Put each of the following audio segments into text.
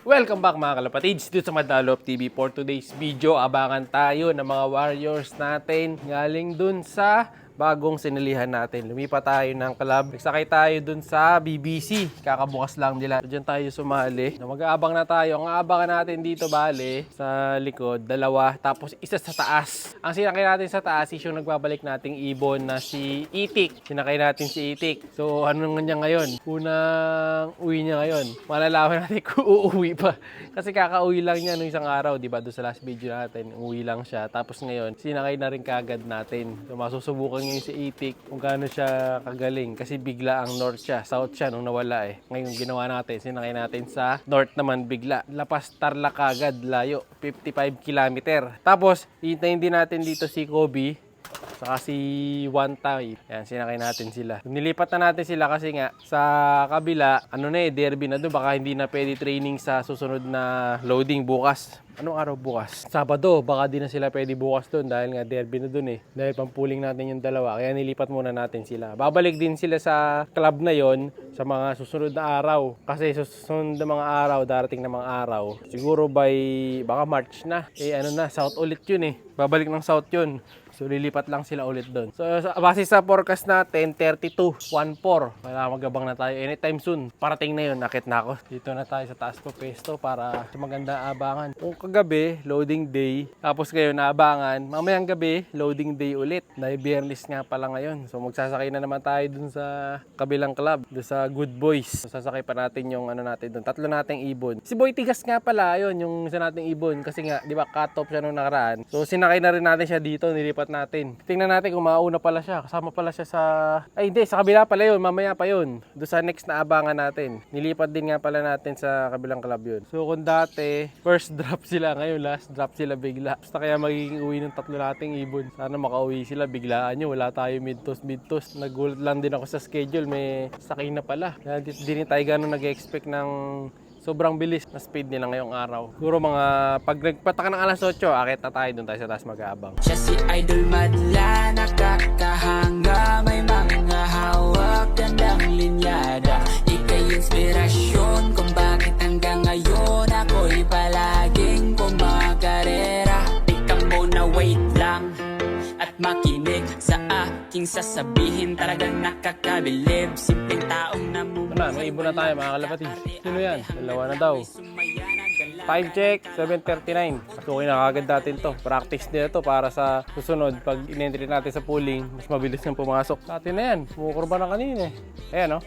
Welcome back mga kalapatids dito sa Madalop TV. For today's video, abangan tayo ng mga warriors natin galing dun sa bagong sinilihan natin. Lumipat tayo ng club. Nagsakay tayo dun sa BBC. Kakabukas lang nila. Diyan tayo sumali. Mag-aabang na tayo. Ang aabangan natin dito, bale, sa likod, dalawa. Tapos isa sa taas. Ang sinakay natin sa taas is yung nagbabalik nating ibon na si Itik. Sinakay natin si Itik. So, ano nga niya ngayon? Unang uwi niya ngayon. Malalaman natin kung uuwi pa. Kasi kakauwi lang niya nung isang araw, di ba? Doon sa last video natin, uwi lang siya. Tapos ngayon, sinakay na rin kagad natin. So, masusubukan ngayon si Itik kung gaano siya kagaling. Kasi bigla ang north siya. South siya nung nawala eh. Ngayon, ginawa natin, sinakay natin sa north naman bigla. Lapas Tarlac kagad, layo. 55 kilometer. Tapos, hintayin din natin dito si Kobe. Saka si Wanta. Yan, sinakay natin sila. Nilipat na natin sila kasi nga sa kabila, ano na eh, derby na doon. Baka hindi na pwede training sa susunod na loading bukas. Anong araw bukas? Sabado. Baka di na sila pwede bukas doon dahil nga derby na doon eh. Dahil pampuling natin yung dalawa. Kaya nilipat muna natin sila. Babalik din sila sa club na yon sa mga susunod na araw. Kasi susunod na mga araw, darating na mga araw. Siguro by, baka March na. Eh ano na, South ulit yun eh. Babalik ng South yun. So, lilipat lang sila ulit doon. So, base sa forecast natin, 32, 14. Kaya magabang na tayo anytime soon. Parating na yun, nakit na ako. Dito na tayo sa taas ko pesto para sa maganda abangan. Kung kagabi, loading day. Tapos ngayon, naabangan. Mamayang gabi, loading day ulit. Dahil Biyernes nga pala ngayon. So, magsasakay na naman tayo dun sa kabilang club. Dun sa Good Boys. So, sasakay pa natin yung ano natin dun. Tatlo nating ibon. Si Boy Tigas nga pala, yun, yung isa nating ibon. Kasi nga, di ba, cut off siya nung nakaraan. So, sinakay na rin natin siya dito. Nilipat natin. Tingnan natin kung mauna pala siya. Kasama pala siya sa... Ay hindi, sa kabila pala yun. Mamaya pa yun. Doon sa next na abangan natin. Nilipat din nga pala natin sa kabilang club yun. So kung dati, first drop sila. Ngayon last drop sila bigla. Basta kaya magiging uwi ng tatlo nating ibon. Sana makauwi sila. Biglaan nyo. Wala tayo mid-toast. Nagulat lang din ako sa schedule. May sakay na pala. Kaya di tayo gano'n nag-expect ng... Sobrang bilis na speed nila ngayong araw. Siguro mga pag nagpataka ng alas 8, akit na tayo, doon tayo sa taas mag-aabang. Siya si Idol Madla, nakakahanga, may mga hawak, gandang linyada. Ika'y inspirasyon kung bakit hanggang ngayon ako'y palaging kumakarera. Ikaw muna wait lang at makinig sa aking sasabihin. Talagang nakakabilib, simpleng taong namumulay. May ibon na tayo mga kalapatid. Sino yan? Dalawa na daw. Time check, 7:39. Pasukin na kagad natin to. Practice nila to para sa susunod. Pag in-entry natin sa pooling, mas mabilis nang pumasok. Sa atin na yan. Kumukurba na kanina eh. Ayan o.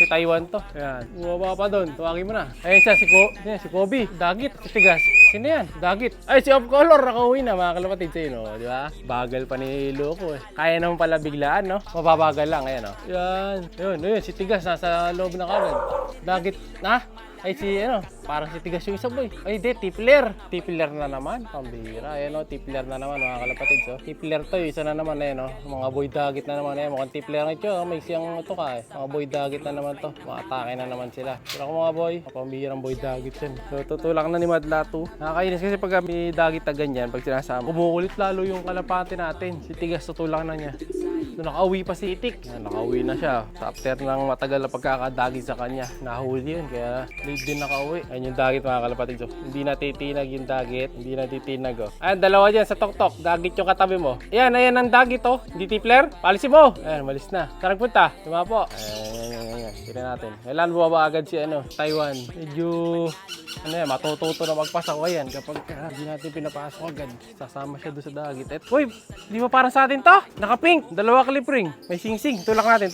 Si Taiwan to. Ayan. Bumaba pa doon. Tuwagin mo na. Ayan siya, si Kobe. Dagit. Si Tigas. Sino yan? Dagit. Ay, si Off Color. Nakauwi na mga kalapatid sa no? Di ba? Bagal pa ni Loco eh. Kaya naman pala biglaan, no? Mababagal lang. Ayan o. Yan. Yun. Si Tigas nasa loob na kagad. Dagit. Na? Ay si parang si Tigas yung isa boy. Ay di, Tipler. Tipler na naman. Pambira. Ayan o, Tipler na naman mga kalapatid. So, Tipler to, isa na naman ayan o. Mga boy dagit na naman ayan. Mukhang Tipler na ito. May siyang ito ka eh. Mga boy dagit na naman to. Mga atake na naman sila. Pero ako mga boy, pambirang boy dagit yan. So tutulak na ni Madla to. Nakakainis kasi pag may dagit na ganyan, pag sinasama, kumukulit lalo yung kalapate natin. Si Tigas tutulak na niya. So nakauwi pa si Itik. Nakauwi na siya. So, after ng matagal na pagkakadagit sa kanya, nahuli yun. Kaya late din nakauwi. Ayun yung dagit mga kalapatid. So, hindi natitinag yung dagit. Hindi natitinag oh. Ayan, dalawa dyan sa tok-tok. Dagit yung katabi mo. Ayan ang dagit oh. Hindi Tipler. Palisin mo. Ayan, malis na. Saan nagpunta? Tuma po. Ayan. Tignan natin. Kailan bumaba agad si Taiwan. Medyo matututo na magpasok ko yan. Kapag hindi natin pinapasok agad, sasama siya doon sa dagit. Uy, di ba parang sa atin to? Naka-pink. Dalawa clip ring. May sing-sing. Tulak natin.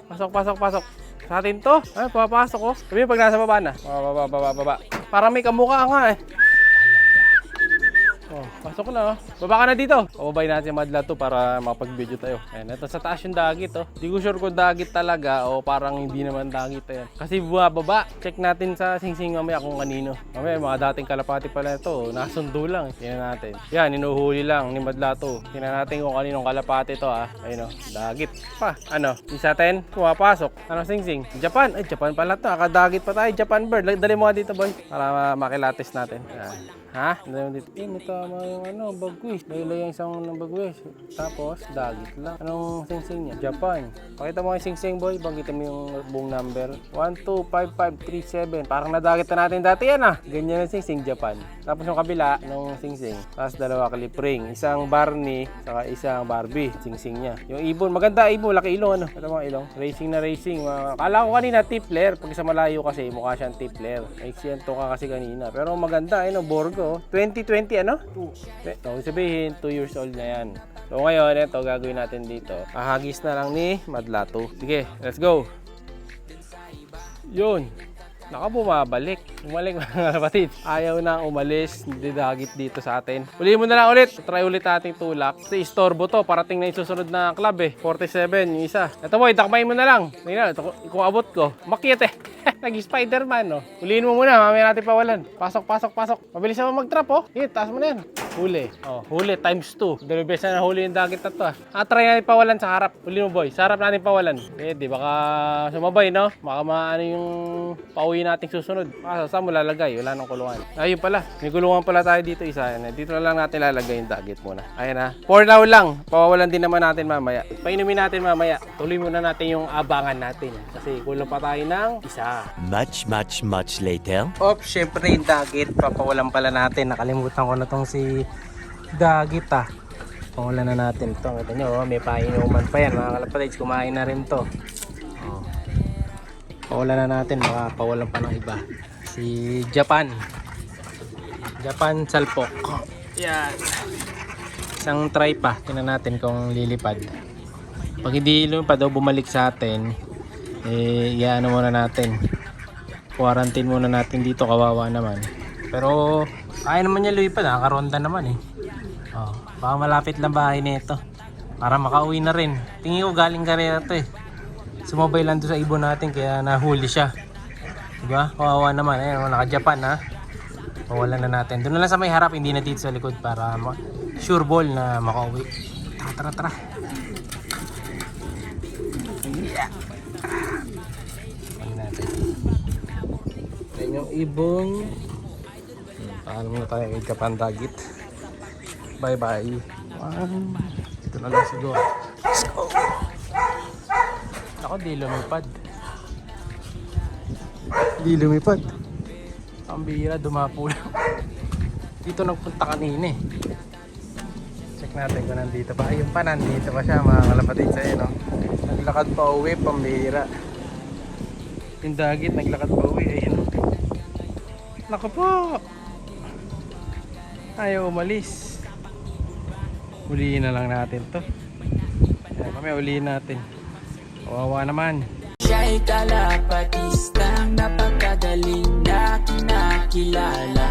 Pasok. Sa atin to. Ay, papasok ko. Sabi pag nasa baba na. Baba. Parang may kamukha nga eh. Oh, pasok na oh. Baba ka na dito. Pababay natin yung Madla to para makapag-video tayo. Ayan, ito sa taas yung dagit oh. Di ko sure kung dagit talaga o parang hindi naman dagit ayan. Kasi bumababa. Check natin sa sing-sing mamaya kung kanino. Mamaya mga dating kalapati pala ito. Nasundo lang. Tingnan natin. Yan, inuhuli lang ni Madla to. Tingnan natin kung kaninong kalapati to ah. Ayun oh, dagit pa. Isa 10, pumapasok. Sing-sing? Japan. Ay, Japan pala to. Nakadagit pa tayo. Japan bird. Dali mo nga dito boy. Para makilates natin. Ayan. Ha? Ito. tumama yung bagwis. Laylay yung isang ng bagwis. Tapos, dagit lang. Anong singsing niya? Japan. Pakita mo yung singsing boy. Banggitin mo yung buong number. 125537. Parang nadagit na natin dati yan Ganyan ang singsing, Japan. Tapos yung kabila, nung singsing. Tapos dalawa clip ring. Isang Barney, saka isang Barbie. Singsing niya. Yung ibon. Maganda ibon. Laki ilong Ito mga ilong. Racing na racing. Kala ko kanina tipler. Pag sa malayo kasi, mukha siyang tipler. Ay siyento ka kasi kanina. Pero maganda. Borgo. 2020 sabihin, 2 years old na yan. So ngayon, ito gagawin natin dito. Ahagis na lang ni Madlato. Sige, let's go. Yun. Naka bumabalik. Bumalik mga kapatid. Ayaw na umalis. Didagit dito sa atin. Ulihin mo na lang ulit. Try ulit ating tulak. Kasi istorbo to. Parating na yung susunod na club 47 yung isa. Ito boy, takbayin mo na lang. Tingnan, kung abot ko. Makiit Nag-Spider-Man Ulihin mo muna. Mamaya natin pawalan. Pasok. Mabilis naman mag-trap Hit, taas mo na yan. Huli. Huli times 2. Dalawang beses na huli yung dagit na to Try natin pawalan sa harap. Ulihin mo boy. Sa harap natin pawalan. Di baka sumabay Baka maano yung pauwi nating susunod. Saan mo lalagay? Wala nang kulungan. Ayun pala. May kulungan pala tayo dito isa. Dito na lang natin lalagay yung dagit muna. Ayan For now lang. Pawawalan din naman natin mamaya. Painumin natin mamaya. Tuloy muna natin yung abangan natin. Kasi kulang pa tayo ng isa. Much later. Syempre yung dagit. Papawalan pala natin. Nakalimutan ko na tong si dagit Pawalan na natin ito. Kita nyo, may painuman pa yan. Mga kalapatids, kumain na rin to. Pawalan na natin. Baka pawalan pa ng iba. Si Japan salpok. Yan. Isang try pa. Tingnan natin kung lilipad. Pag hindi lumipad o bumalik sa atin, iano muna natin. Quarantine muna natin dito. Kawawa naman. Pero kaya naman niya lumipad. Nakaronda naman baka malapit lang bahay nito. Para makauwi na rin. Tingin ko galing karera to Sumabay lang doon sa ibon natin kaya nahuli siya. Diba? Kawawa naman. Ayun, naka-Japan Pawalan na natin. Doon na lang sa may harap, hindi na dito sa likod para sure ball na makauwi. Tara. Yeah. Natin. Ayun yung ibon. Paalam na tayo kay Japan dagit. Bye. Ito na lang siguro. Let's go. Ako di lumipad. Ang bihira, dumapo lang. Dito nagpunta kanina Check natin kung nandito pa. Ayun pa, nandito pa siya mga kalapatid sa'yo Naglakad pa uwi, pambihira. Yung dagit, naglakad pa uwi. Ayun Naku po. Ayaw umalis. Ulihin na lang natin to. Mamaya ulihin natin. Kawawa naman. Siya'y kalapatistang napakagaling na kinakilala.